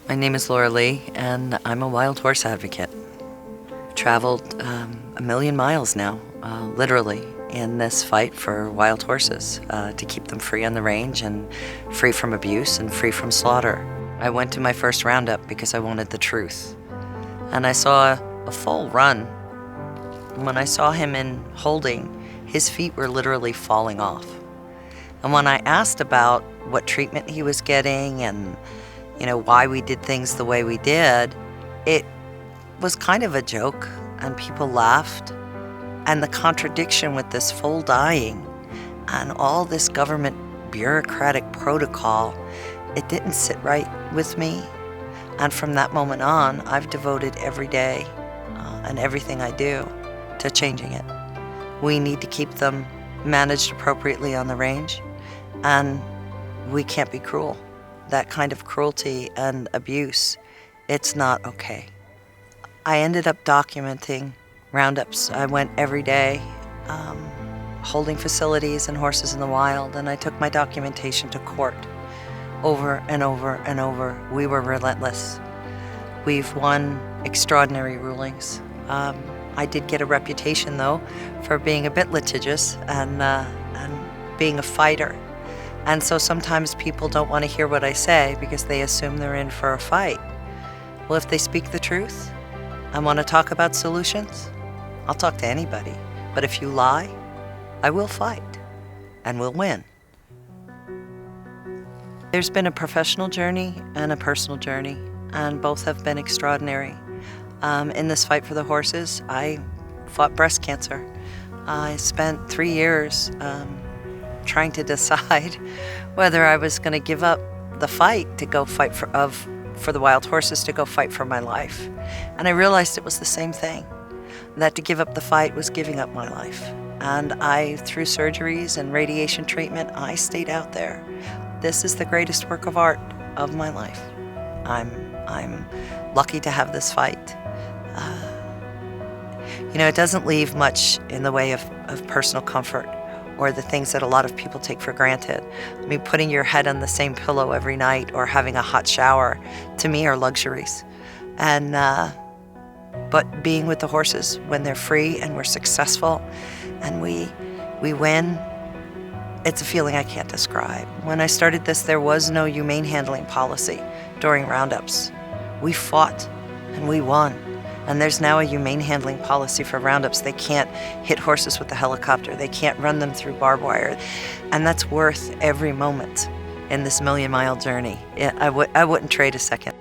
My name is Laura Leigh, and I'm a wild horse advocate. Traveled a million miles now, literally, in this fight for wild horses, to keep them free on the range and free from abuse and free from slaughter. I went to my first roundup because I wanted the truth. And I saw a full run. When I saw him in holding, his feet were literally falling off. And when I asked about what treatment he was getting and why we did things the way we did, it was kind of a joke, and people laughed. And the contradiction with this full dying and all this government bureaucratic protocol, it didn't sit right with me. And from that moment on, I've devoted every day and everything I do to changing it. We need to keep them managed appropriately on the range, and we can't be cruel. That kind of cruelty and abuse, it's not okay. I ended up documenting roundups. I went every day, holding facilities and horses in the wild, and I took my documentation to court over and over and over. We were relentless. We've won extraordinary rulings. I did get a reputation, though, for being a bit litigious and being a fighter. And so sometimes people don't want to hear what I say because they assume they're in for a fight. Well, if they speak the truth and want to talk about solutions, I'll talk to anybody. But if you lie, I will fight, and we'll win. There's been a professional journey and a personal journey, and both have been extraordinary. In this fight for the horses, I fought breast cancer. I spent 3 years trying to decide whether I was going to give up the fight to go fight for the wild horses, to go fight for my life. And I realized it was the same thing, that to give up the fight was giving up my life. And through surgeries and radiation treatment, I stayed out there. This is the greatest work of art of my life. I'm lucky to have this fight. It doesn't leave much in the way of personal comfort or the things that a lot of people take for granted. I mean, putting your head on the same pillow every night or having a hot shower, to me, are luxuries. But being with the horses when they're free and we're successful and we win, it's a feeling I can't describe. When I started this, there was no humane handling policy during roundups. We fought and we won. And there's now a humane handling policy for roundups. They can't hit horses with a helicopter. They can't run them through barbed wire. And that's worth every moment in this million-mile journey. I wouldn't trade a second.